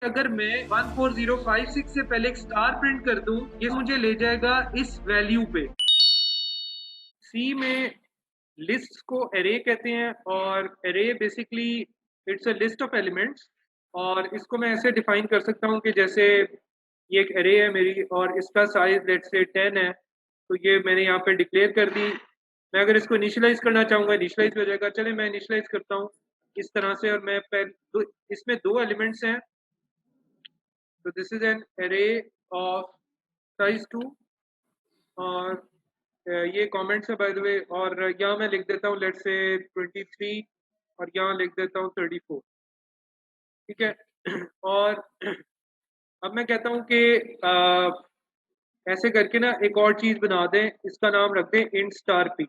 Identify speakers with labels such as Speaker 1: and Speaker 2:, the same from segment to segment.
Speaker 1: अगर मैं 14056 से पहले एक स्टार प्रिंट कर दूं, ये मुझे ले जाएगा इस वैल्यू पे। सी में लिस्ट को एरे कहते हैं और array basically it's a list of elements. और इसको मैं ऐसे डिफाइन कर सकता हूँ कि जैसे ये एक एरे है मेरी और इसका साइज लेट्स से 10 है, तो ये मैंने यहाँ पे डिक्लेयर कर दी। मैं अगर इसको इनिशियलाइज करना चाहूँगा, इनिशियलाइज हो जाएगा। चले मैं इनिशियलाइज करता हूँ इस तरह से, और मैं इसमें दो एलिमेंट्स हैं, तो this is an array of size 2। और ये कमेंट्स है बाय द वे, और यहाँ मैं लिख देता हूँ लेट्स से 23 और यहाँ लिख देता हूँ 34। ठीक है। और अब मैं कहता हूँ कि ऐसे करके ना एक और चीज बना दें, इसका नाम रख दें इंट स्टार पी।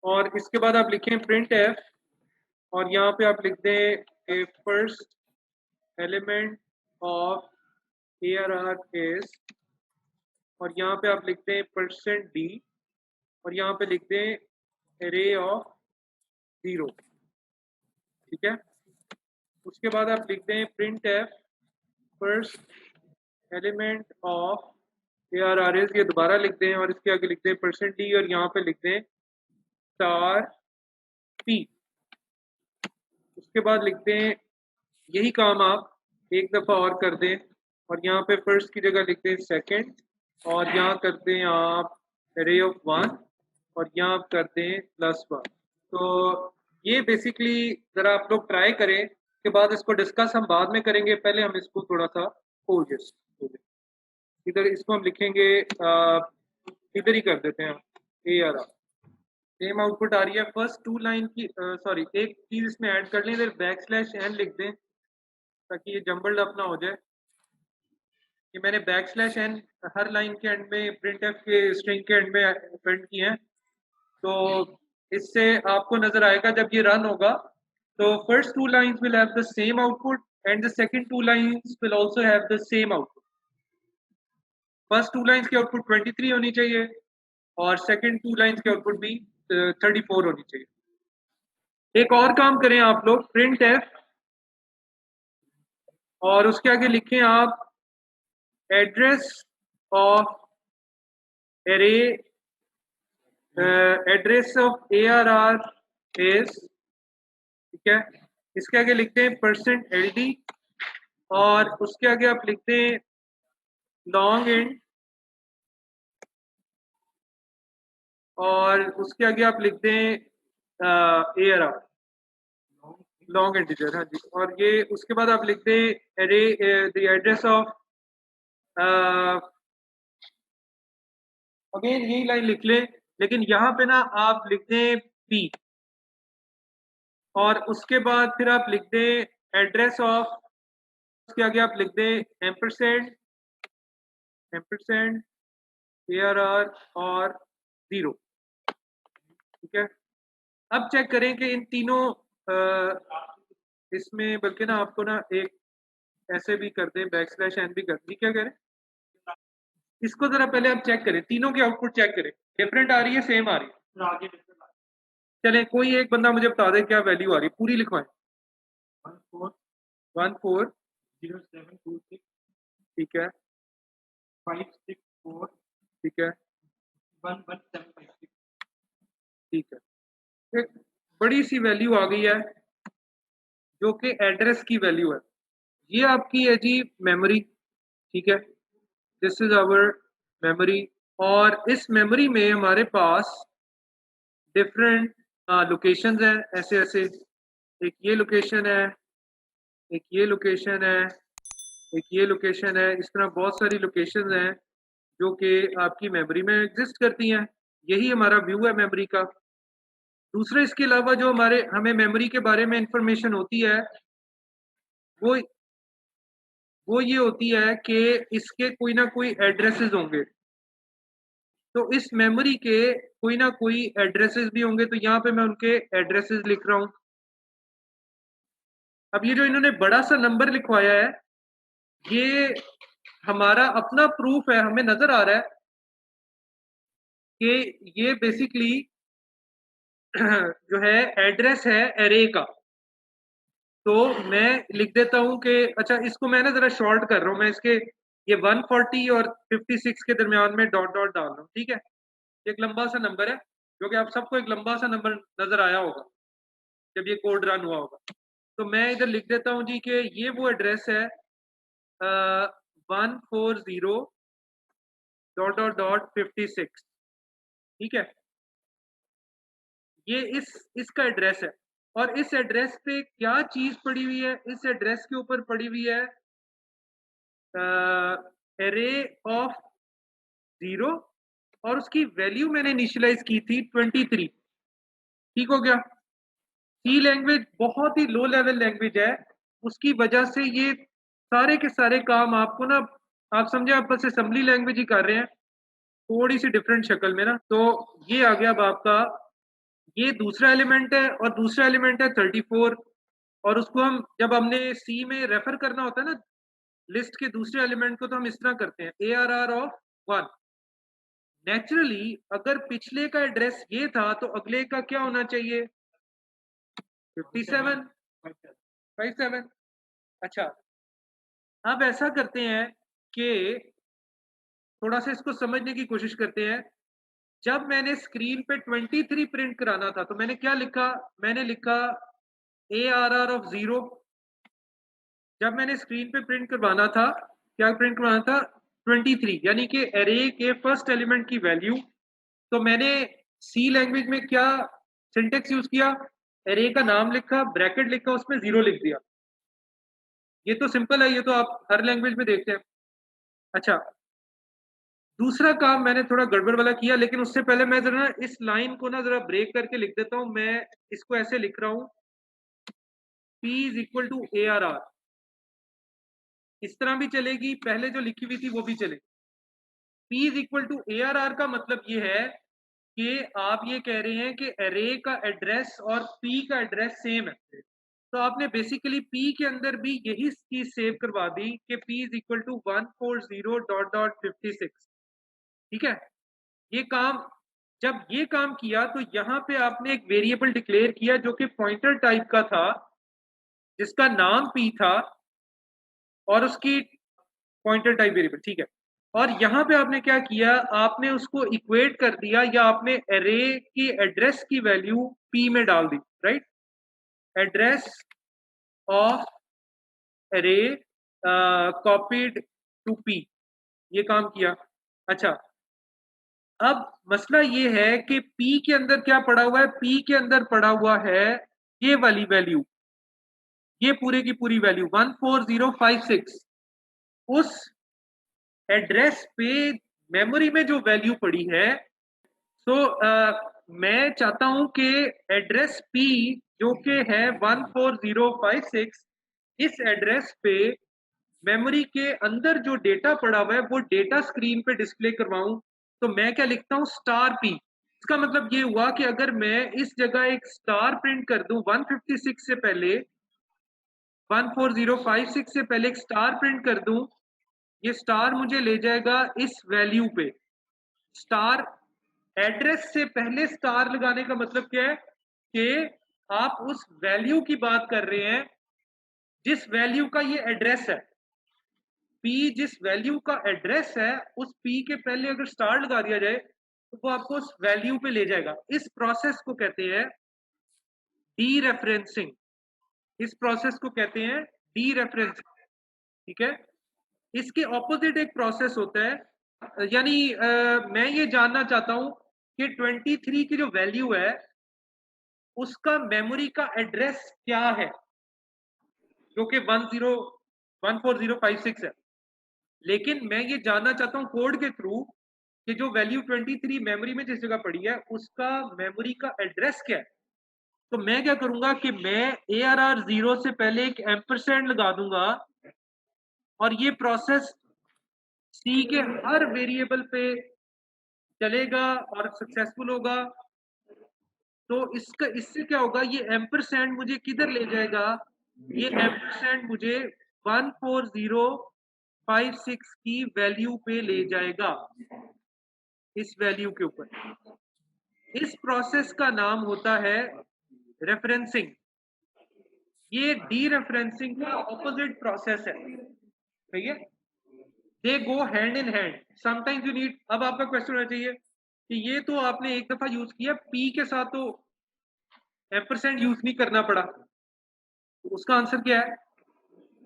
Speaker 1: और इसके बाद आप लिखें प्रिंट एफ, और यहाँ पे आप लिख दें A first element of ARR is, और यहाँ पे आप लिख दें परसेंट डी, और यहाँ पे लिख दें एरे ऑफ 0। ठीक है। उसके बाद आप लिख दें print F first element of ARR is, ये दोबारा लिख दें, और इसके आगे लिख दें परसेंट डी, और यहाँ पे लिख दें स्टार पी। उसके बाद लिख दें यही काम आप एक दफ़ा और कर दें, और यहाँ पे फर्स्ट की जगह लिख दें सेकेंड, और यहाँ कर दें आप एरे ऑफ 1, और यहाँ आप कर दें +1। तो ये बेसिकली ज़रा आप लोग ट्राई करें, के बाद इसको डिस्कस हम बाद में करेंगे। पहले हम इसको थोड़ा सा इधर इसको हम लिखेंगे, इधर ही कर देते हैं ARR। सेम आउटपुट आ रही है फर्स्ट टू लाइन की। सॉरी, एक चीज इसमें ऐड कर लें, इधर \n लिख दें ताकि ये जंबल्ड अप ना हो जाए। कि मैंने \n हर लाइन के एंड में प्रिंट एफ के स्ट्रिंग के एंड में प्रिंट किए हैं, तो इससे आपको नजर आएगा जब ये रन होगा तो first two lines will have the same output and the second two lines will also have the same output. First two lines की आउटपुट 23 होनी चाहिए और सेकंड टू लाइंस की आउटपुट भी 34 होनी चाहिए। एक और काम करें आप लोग, प्रिंट एफ और उसके आगे लिखें आप address of array, address of ARR is. ठीक है। इसके आगे लिखते हैं %LD, और उसके आगे आप लिखते हैं लॉन्ग इंट, और उसके आगे आप लिखते हैं ARR लॉन्ग इंटीजर। हाँ जी। और ये उसके बाद आप लिखते हैं array the address of, again यही लाइन लिख लें, लेकिन यहाँ पे ना आप लिख दें P, और उसके बाद फिर आप लिख दें एड्रेस ऑफ, उसके आगे आप लिख दें एम्परसेंड ARR और 0। ठीक है। अब चेक करें कि इन तीनों इसमें, बल्कि ना आपको ना एक ऐसे भी कर दें \n भी कर दें। क्या करें, इसको जरा पहले आप चेक करें, तीनों की आउटपुट चेक करें, डिफरेंट आ रही है सेम आ रही है। चले कोई एक बंदा मुझे बता दे क्या वैल्यू आ रही है, पूरी लिखवाएं। 140726। ठीक है। 564। ठीक है। 11756। ठीक है। एक बड़ी सी वैल्यू आ गई है जो कि एड्रेस की वैल्यू है। ये आपकी है जी मेमोरी। ठीक है। दिस इज आवर मेमोरी, और इस मेमोरी में हमारे पास डिफरेंट लोकेशंस हैं, ऐसे ऐसे। एक ये लोकेशन है, एक ये लोकेशन है, एक ये लोकेशन है। इस तरह बहुत सारी लोकेशंस हैं जो कि आपकी मेमोरी में एग्जिस्ट करती हैं। यही हमारा व्यू है मेमोरी का। दूसरे इसके अलावा जो हमारे हमें मेमोरी के बारे में इंफॉर्मेशन होती है वो वो ये होती है कि इसके कोई ना कोई एड्रेसेस होंगे, तो इस मेमोरी के कोई ना कोई एड्रेसेस भी होंगे, तो यहाँ पे मैं उनके एड्रेसेस लिख रहा हूँ। अब ये जो इन्होंने बड़ा सा नंबर लिखवाया है, ये हमारा अपना प्रूफ है। हमें नजर आ रहा है कि ये बेसिकली जो है एड्रेस है एरे का। तो मैं लिख देता हूं कि अच्छा, इसको मैं ना जरा शॉर्ट कर रहा हूं, मैं इसके ये 140 और 56 के दरमियान में डॉट डॉट डाल रहा हूं, ठीक है। एक लंबा सा नंबर है, जो कि आप सबको एक लंबा सा नंबर नजर आया होगा जब ये कोड रन हुआ होगा। तो मैं इधर लिख देता हूं जी कि ये वो एड्रेस है 140 डॉट डॉट डॉट 56, ठीक है। ये इसका एड्रेस है, और इस एड्रेस पे क्या चीज पड़ी हुई है, इस एड्रेस के ऊपर पड़ी हुई है एरे ऑफ 0, और उसकी वैल्यू मैंने इनिशियलाइज की थी 23, ठीक हो गया। सी लैंग्वेज बहुत ही लो लेवल लैंग्वेज है, उसकी वजह से ये सारे के सारे काम आपको ना, आप समझे आप बस असेंबली लैंग्वेज ही कर रहे हैं, थोड़ी सी डिफरेंट शक्ल में ना। तो ये आ गया अब आपका, ये दूसरा एलिमेंट है, और दूसरा एलिमेंट है 34, और उसको हम जब हमने सी में रेफर करना होता है ना लिस्ट के दूसरे एलिमेंट को, तो हम इस तरह करते हैं ARR ऑफ 1। नेचुरली अगर पिछले का एड्रेस ये था तो अगले का क्या होना चाहिए, 5757। अच्छा, अब ऐसा करते हैं कि थोड़ा सा इसको समझने की कोशिश करते हैं। जब मैंने स्क्रीन पे 23 प्रिंट कराना था तो मैंने क्या लिखा, मैंने लिखा ARR ऑफ 0। जब मैंने स्क्रीन पे प्रिंट करवाना था, क्या प्रिंट करवाना था, 23, यानी कि एरे के फर्स्ट एलिमेंट की वैल्यू। तो मैंने सी लैंग्वेज में क्या सिंटेक्स यूज किया, एरे का नाम लिखा, ब्रैकेट लिखा, उसमें 0 लिख दिया। ये तो सिंपल है, ये तो आप हर लैंग्वेज में देखते हैं। अच्छा, दूसरा काम मैंने थोड़ा गड़बड़ वाला किया, लेकिन उससे पहले मैं जरा इस लाइन को ना जरा ब्रेक करके लिख देता हूं। मैं इसको ऐसे लिख रहा हूं, P is equal to ARR। इस तरह भी चलेगी, पहले जो लिखी हुई थी वो भी चलेगी। P is equal to ARR का मतलब ये है कि आप ये कह रहे हैं कि एरे का एड्रेस और P का एड्रेस सेम है। तो आपने बेसिकली P के अंदर भी यही चीज सेव करवा दी कि P is equal to 140 dot dot 56, ठीक है। ये काम, जब ये काम किया तो यहाँ पे आपने एक वेरिएबल डिक्लेयर किया जो कि पॉइंटर टाइप का था, जिसका नाम P था, और उसकी पॉइंटर टाइप वेरिएबल, ठीक है। और यहाँ पे आपने क्या किया, आपने उसको इक्वेट कर दिया, या आपने एरे की एड्रेस की वैल्यू P में डाल दी, right. Address of array copied to P, ये काम किया। अच्छा, अब मसला ये है कि P के अंदर क्या पड़ा हुआ है, P के अंदर पड़ा हुआ है ये वाली वैल्यू, ये पूरे की पूरी वैल्यू 14056। उस एड्रेस पे मेमोरी में जो वैल्यू पड़ी है, तो मैं चाहता हूं कि एड्रेस P जो कि है 14056, इस एड्रेस पे मेमोरी के अंदर जो डेटा पड़ा हुआ है वो डेटा स्क्रीन पे डिस्प्ले करवाऊं। तो मैं क्या लिखता हूं, स्टार P। इसका मतलब ये हुआ कि अगर मैं इस जगह एक स्टार प्रिंट कर दूं 156 से पहले, 14056 से पहले एक स्टार प्रिंट कर दूं, ये स्टार मुझे ले जाएगा इस वैल्यू पे। स्टार एड्रेस से पहले स्टार लगाने का मतलब क्या है कि आप उस वैल्यू की बात कर रहे हैं जिस वैल्यू का ये एड्रेस है। P जिस वैल्यू का एड्रेस है, उस P के पहले अगर स्टार लगा दिया जाए तो वो आपको उस वैल्यू पे ले जाएगा। इस प्रोसेस को कहते हैं डी रेफरेंसिंग। इस प्रोसेस को कहते हैं डी रेफरेंसिंग, ठीक है। इसके ऑपोजिट एक प्रोसेस होता है, यानी मैं ये जानना चाहता हूं कि 23 की जो वैल्यू है उसका मेमोरी का एड्रेस क्या है, जो कि 14056 है। लेकिन मैं ये जानना चाहता हूं कोड के थ्रू कि जो वैल्यू 23 मेमोरी में जिस जगह पड़ी है उसका मेमोरी का एड्रेस क्या है। तो मैं क्या करूंगा कि मैं ARR 0 से पहले एक एम्परसेंड लगा दूंगा, और ये प्रोसेस सी के हर वेरिएबल पे चलेगा और सक्सेसफुल होगा। तो इसका, इससे क्या होगा, ये एम्परसेंड मुझे किधर ले जाएगा, ये एम्परसेंड मुझे 14056 की वैल्यू पे ले जाएगा, इस वैल्यू के ऊपर। इस प्रोसेस का नाम होता है रेफरेंसिंग। ये डी रेफरेंसिंग का ऑपोजिट प्रोसेस है, ठीक है। They go hand in hand. Sometimes you need, अब आपका क्वेश्चन होना चाहिए कि ये तो आपने एक दफा यूज किया, पी के साथ तो एम्परसेंड यूज नहीं करना पड़ा। तो उसका आंसर क्या है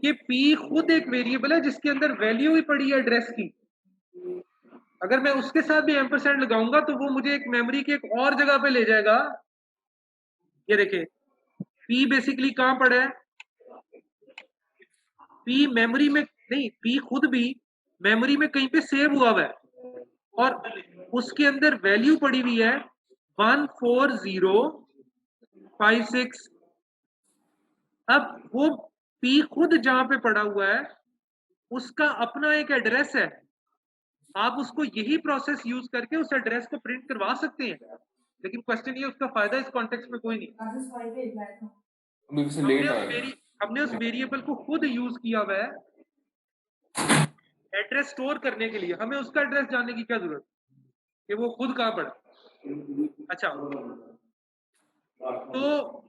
Speaker 1: कि पी खुद एक वेरिएबल है जिसके अंदर वैल्यू ही पड़ी है एड्रेस की। अगर मैं उसके साथ भी एम्परसेंड लगाऊंगा तो वो मुझे एक मेमोरी की एक और जगह पे ले जाएगा। ये देखिए, पी बेसिकली कहां पड़ा है, पी मेमोरी में नहीं, पी खुद भी मेमोरी में कहीं पे सेव हुआ है और उसके अंदर वैल्यू पड़ी हुई है 14056। अब वो पी खुद जहां पे पड़ा हुआ है उसका अपना एक एड्रेस है। आप उसको यही प्रोसेस यूज करके उस एड्रेस को प्रिंट करवा सकते हैं, लेकिन क्वेश्चन ये उसका फायदा इस कॉन्टेक्स्ट में कोई नहीं। हमने उस वेरिएबल को खुद यूज किया हुआ है एड्रेस स्टोर करने के लिए। हमें उसका एड्रेस जानने की क्या जरूरत कि वो खुद कहां पड़ा। अच्छा, तो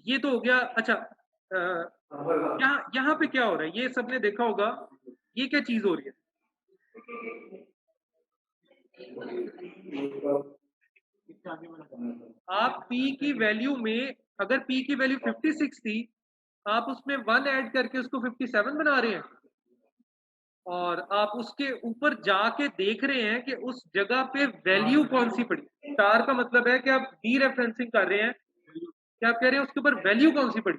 Speaker 1: ये तो हो गया। अच्छा, यहाँ पे क्या हो रहा है ये सबने देखा होगा, ये क्या चीज हो रही है। आप p की वैल्यू में, अगर p की वैल्यू 56 थी, आप उसमें 1 ऐड करके उसको 57 बना रहे हैं और आप उसके ऊपर जाके देख रहे हैं कि उस जगह पे वैल्यू कौन सी पड़ी। स्टार का मतलब है कि आप डी रेफरेंसिंग कर रहे हैं कि आप कह रहे हैं उसके ऊपर वैल्यू कौन सी पड़ी।